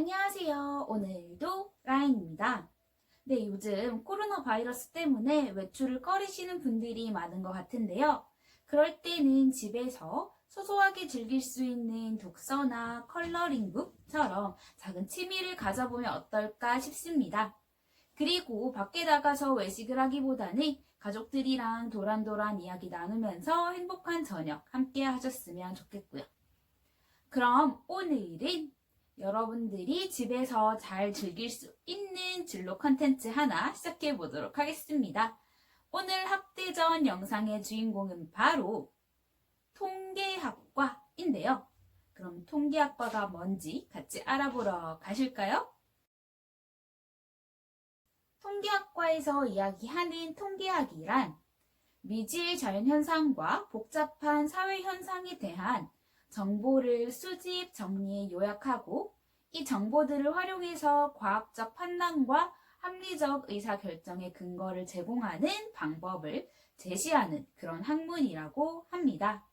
안녕하세요. 오늘도 라인입니다. 네, 요즘 코로나 바이러스 때문에 외출을 꺼리시는 분들이 많은 것 같은데요. 그럴 때는 집에서 소소하게 즐길 수 있는 독서나 컬러링북처럼 작은 취미를 가져보면 어떨까 싶습니다. 그리고 밖에 나가서 외식을 하기보다는 가족들이랑 도란도란 이야기 나누면서 행복한 저녁 함께 하셨으면 좋겠고요. 그럼 오늘은 여러분들이 집에서 잘 즐길 수 있는 진로 컨텐츠 하나 시작해 보도록 하겠습니다. 오늘 학대전 영상의 주인공은 바로 통계학과인데요. 그럼 통계학과가 뭔지 같이 알아보러 가실까요? 통계학과에서 이야기하는 통계학이란 미지의 자연현상과 복잡한 사회현상에 대한 정보를 수집, 정리, 요약하고 이 정보들을 활용해서 과학적 판단과 합리적 의사결정의 근거를 제공하는 방법을 제시하는 그런 학문이라고 합니다.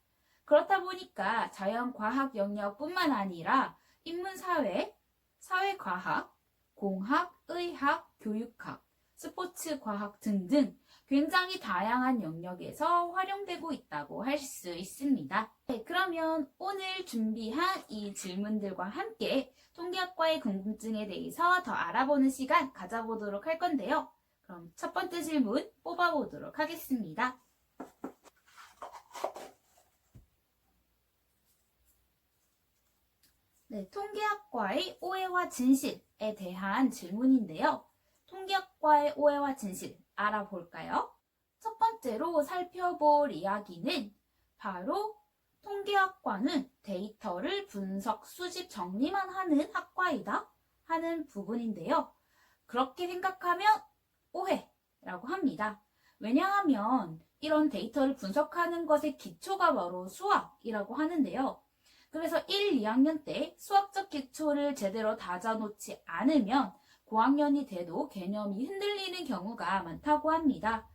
그렇다 보니까 자연과학 영역뿐만 아니라 인문사회, 사회과학, 공학, 의학, 교육학, 스포츠과학 등등 굉장히 다양한 영역에서 활용되고 있다고 할 수 있습니다. 네, 그러면 오늘 준비한 이 질문들과 함께 통계학과의 궁금증에 대해서 더 알아보는 시간 가져보도록 할 건데요. 그럼 첫 번째 질문 뽑아보도록 하겠습니다. 네, 통계학과의 오해와 진실에 대한 질문인데요. 통계학과의 오해와 진실 알아볼까요? 첫 번째로 살펴볼 이야기는 바로 통계학과는 데이터를 분석, 수집, 정리만 하는 학과이다 하는 부분인데요. 그렇게 생각하면 오해라고 합니다. 왜냐하면 이런 데이터를 분석하는 것의 기초가 바로 수학이라고 하는데요. 그래서 1, 2학년 때 수학적 기초를 제대로 다져놓지 않으면 고학년이 돼도 개념이 흔들리는 경우가 많다고 합니다.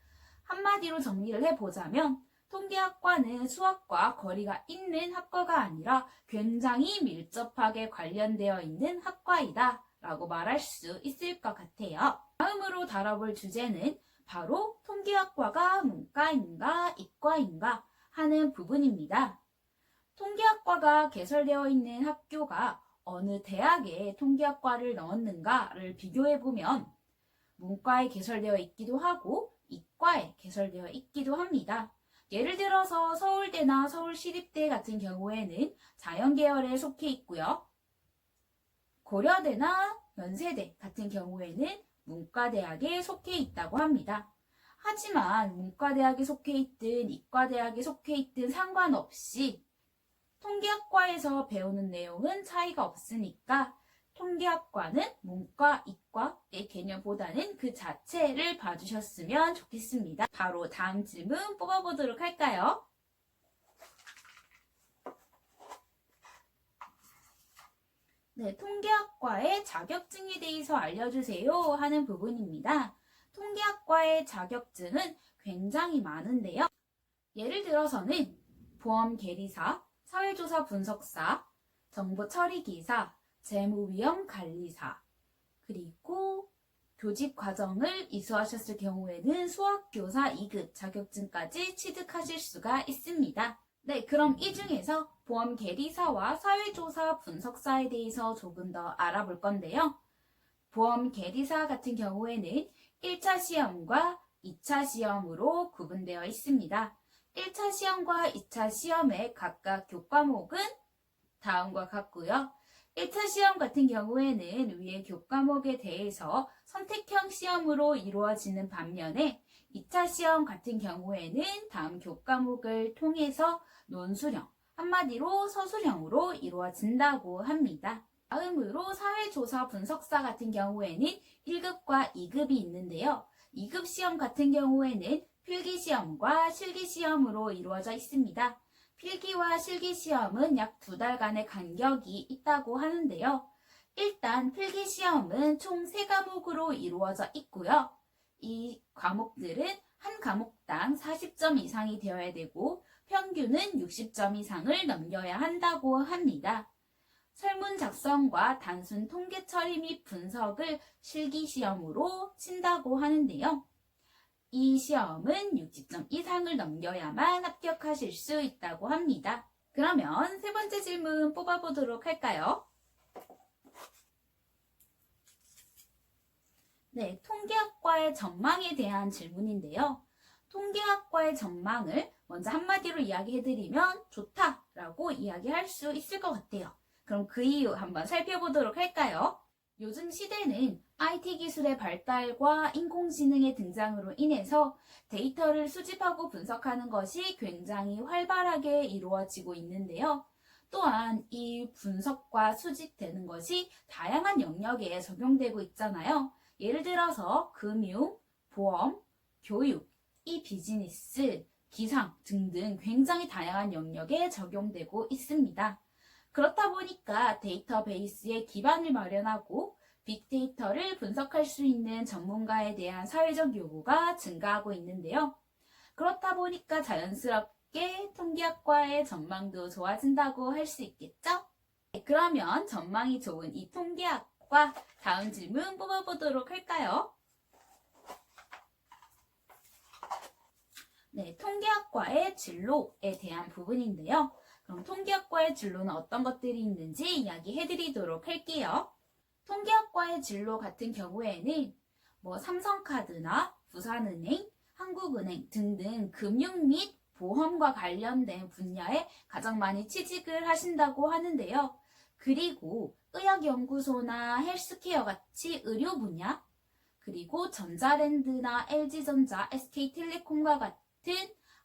한마디로 정리를 해보자면 통계학과는 수학과 거리가 있는 학과가 아니라 굉장히 밀접하게 관련되어 있는 학과이다 라고 말할 수 있을 것 같아요. 다음으로 다뤄볼 주제는 바로 통계학과가 문과인가 이과인가 하는 부분입니다. 통계학과가 개설되어 있는 학교가 어느 대학에 통계학과를 넣었는가를 비교해보면 문과에 개설되어 있기도 하고 이과에 개설되어 있기도 합니다. 예를 들어서 서울대나 서울시립대 같은 경우에는 자연계열에 속해 있고요. 고려대나 연세대 같은 경우에는 문과대학에 속해 있다고 합니다. 하지만 문과대학에 속해 있든 이과대학에 속해 있든 상관없이 통계학과에서 배우는 내용은 차이가 없으니까 통계학과는 문과, 이과의 개념보다는 그 자체를 봐주셨으면 좋겠습니다. 바로 다음 질문 뽑아보도록 할까요? 네, 통계학과의 자격증에 대해서 알려주세요 하는 부분입니다. 통계학과의 자격증은 굉장히 많은데요. 예를 들어서는 보험계리사, 사회조사 분석사, 정보처리기사, 재무위험관리사, 그리고 교직 과정을 이수하셨을 경우에는 수학교사 2급 자격증까지 취득하실 수가 있습니다. 네, 그럼 이 중에서 보험계리사와 사회조사 분석사에 대해서 조금 더 알아볼 건데요. 보험계리사 같은 경우에는 1차 시험과 2차 시험으로 구분되어 있습니다. 1차 시험과 2차 시험의 각각 교과목은 다음과 같고요. 1차 시험 같은 경우에는 위의 교과목에 대해서 선택형 시험으로 이루어지는 반면에 2차 시험 같은 경우에는 다음 교과목을 통해서 논술형, 한마디로 서술형으로 이루어진다고 합니다. 다음으로 사회조사 분석사 같은 경우에는 1급과 2급이 있는데요. 2급 시험 같은 경우에는 필기시험과 실기시험으로 이루어져 있습니다. 필기와 실기시험은 약 2달간의 간격이 있다고 하는데요. 일단 필기시험은 총 3과목으로 이루어져 있고요. 이 과목들은 한 과목당 40점 이상이 되어야 되고 평균은 60점 이상을 넘겨야 한다고 합니다. 설문 작성과 단순 통계 처리 및 분석을 실기시험으로 친다고 하는데요. 이 시험은 60점 이상을 넘겨야만 합격하실 수 있다고 합니다. 그러면 세 번째 질문 뽑아보도록 할까요? 네, 통계학과의 전망에 대한 질문인데요. 통계학과의 전망을 먼저 한마디로 이야기해드리면 좋다라고 이야기할 수 있을 것 같아요. 그럼 그 이유 한번 살펴보도록 할까요? 요즘 시대는 IT 기술의 발달과 인공지능의 등장으로 인해서 데이터를 수집하고 분석하는 것이 굉장히 활발하게 이루어지고 있는데요. 또한 이 분석과 수집되는 것이 다양한 영역에 적용되고 있잖아요. 예를 들어서 금융, 보험, 교육, 이 비즈니스, 기상 등등 굉장히 다양한 영역에 적용되고 있습니다. 그렇다 보니까 데이터베이스의 기반을 마련하고 빅데이터를 분석할 수 있는 전문가에 대한 사회적 요구가 증가하고 있는데요. 그렇다 보니까 자연스럽게 통계학과의 전망도 좋아진다고 할 수 있겠죠? 그러면 전망이 좋은 이 통계학과 다음 질문 뽑아보도록 할까요? 네, 통계학과의 진로에 대한 부분인데요. 그럼 통계학과의 진로는 어떤 것들이 있는지 이야기해드리도록 할게요. 통계학과의 진로 같은 경우에는 삼성카드나 부산은행, 한국은행 등등 금융 및 보험과 관련된 분야에 가장 많이 취직을 하신다고 하는데요. 그리고 의학연구소나 헬스케어 같이 의료 분야, 그리고 전자랜드나 LG전자, SK텔레콤과 같은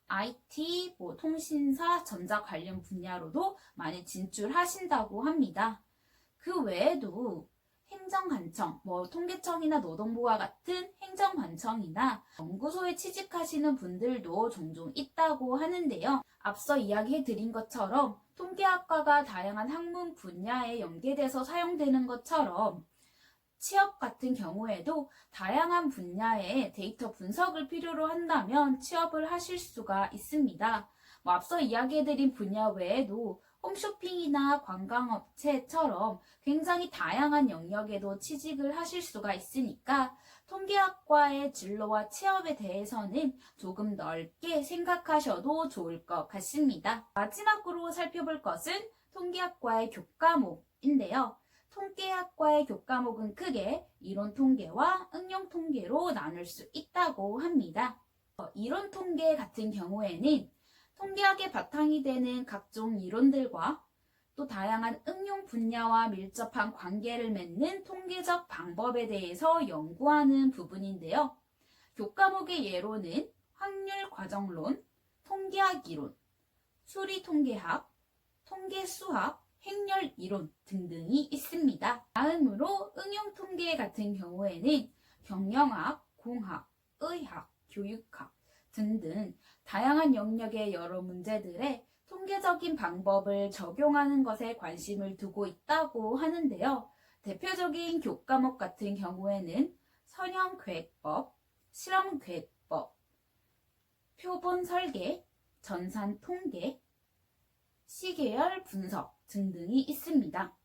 IT, 통신사, 전자 관련 분야로도 많이 진출하신다고 합니다. 그 외에도 행정관청, 통계청이나 노동부와 같은 행정관청이나 연구소에 취직하시는 분들도 종종 있다고 하는데요. 앞서 이야기해드린 것처럼 통계학과가 다양한 학문 분야에 연계돼서 사용되는 것처럼 취업 같은 경우에도 다양한 분야의 데이터 분석을 필요로 한다면 취업을 하실 수가 있습니다. 앞서 이야기해드린 분야 외에도 홈쇼핑이나 관광업체처럼 굉장히 다양한 영역에도 취직을 하실 수가 있으니까 통계학과의 진로와 취업에 대해서는 조금 넓게 생각하셔도 좋을 것 같습니다. 마지막으로 살펴볼 것은 통계학과의 교과목인데요. 통계학과의 교과목은 크게 이론 통계와 응용 통계로 나눌 수 있다고 합니다. 이론 통계 같은 경우에는 통계학의 바탕이 되는 각종 이론들과 또 다양한 응용 분야와 밀접한 관계를 맺는 통계적 방법에 대해서 연구하는 부분인데요. 교과목의 예로는 확률 과정론, 통계학 이론, 수리 통계학, 통계 수학, 행렬 이론 등등이 있습니다. 다음으로 응용 통계 같은 경우에는 경영학, 공학, 의학, 교육학 등등 다양한 영역의 여러 문제들에 통계적인 방법을 적용하는 것에 관심을 두고 있다고 하는데요. 대표적인 교과목 같은 경우에는 선형계획법, 실험계획법, 표본 설계, 전산 통계, 시계열 분석 등등이 있습니다.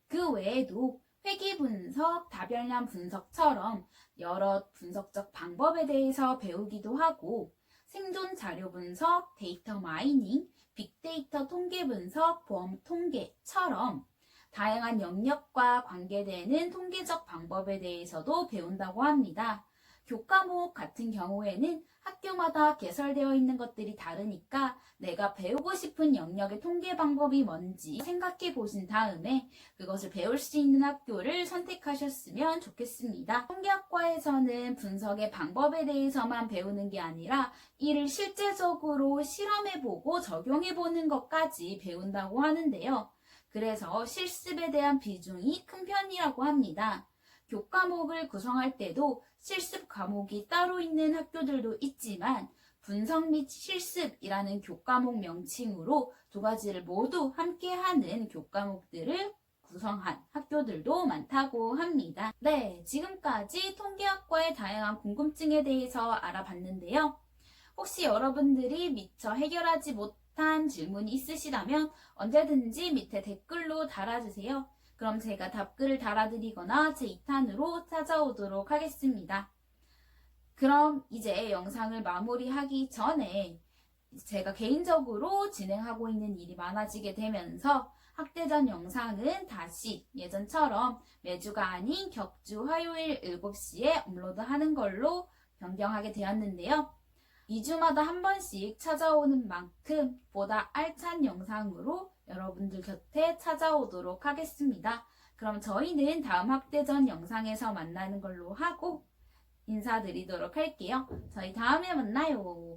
그 외에도 회귀 분석, 다별량 분석처럼 여러 분석적 방법에 대해서 배우기도 하고 생존 자료 분석, 데이터 마이닝, 빅데이터 통계 분석, 보험 통계처럼 다양한 영역과 관계되는 통계적 방법에 대해서도 배운다고 합니다. 교과목 같은 경우에는 학교마다 개설되어 있는 것들이 다르니까 내가 배우고 싶은 영역의 통계 방법이 뭔지 생각해 보신 다음에 그것을 배울 수 있는 학교를 선택하셨으면 좋겠습니다. 통계학과에서는 분석의 방법에 대해서만 배우는 게 아니라 이를 실제적으로 실험해보고 적용해보는 것까지 배운다고 하는데요. 그래서 실습에 대한 비중이 큰 편이라고 합니다. 교과목을 구성할 때도 실습 과목이 따로 있는 학교들도 있지만 분석 및 실습이라는 교과목 명칭으로 두 가지를 모두 함께하는 교과목들을 구성한 학교들도 많다고 합니다. 네, 지금까지 통계학과의 다양한 궁금증에 대해서 알아봤는데요. 혹시 여러분들이 미처 해결하지 못한 비슷한 질문이 있으시다면 언제든지 밑에 댓글로 달아주세요. 그럼 제가 답글을 달아드리거나 제 2탄으로 찾아오도록 하겠습니다. 그럼 이제 영상을 마무리하기 전에 제가 개인적으로 진행하고 있는 일이 많아지게 되면서 학대 전 영상은 다시 예전처럼 매주가 아닌 격주 화요일 7시에 업로드하는 걸로 변경하게 되었는데요. 2주마다 한 번씩 찾아오는 만큼 보다 알찬 영상으로 여러분들 곁에 찾아오도록 하겠습니다. 그럼 저희는 다음 학대 전 영상에서 만나는 걸로 하고 인사드리도록 할게요. 저희 다음에 만나요.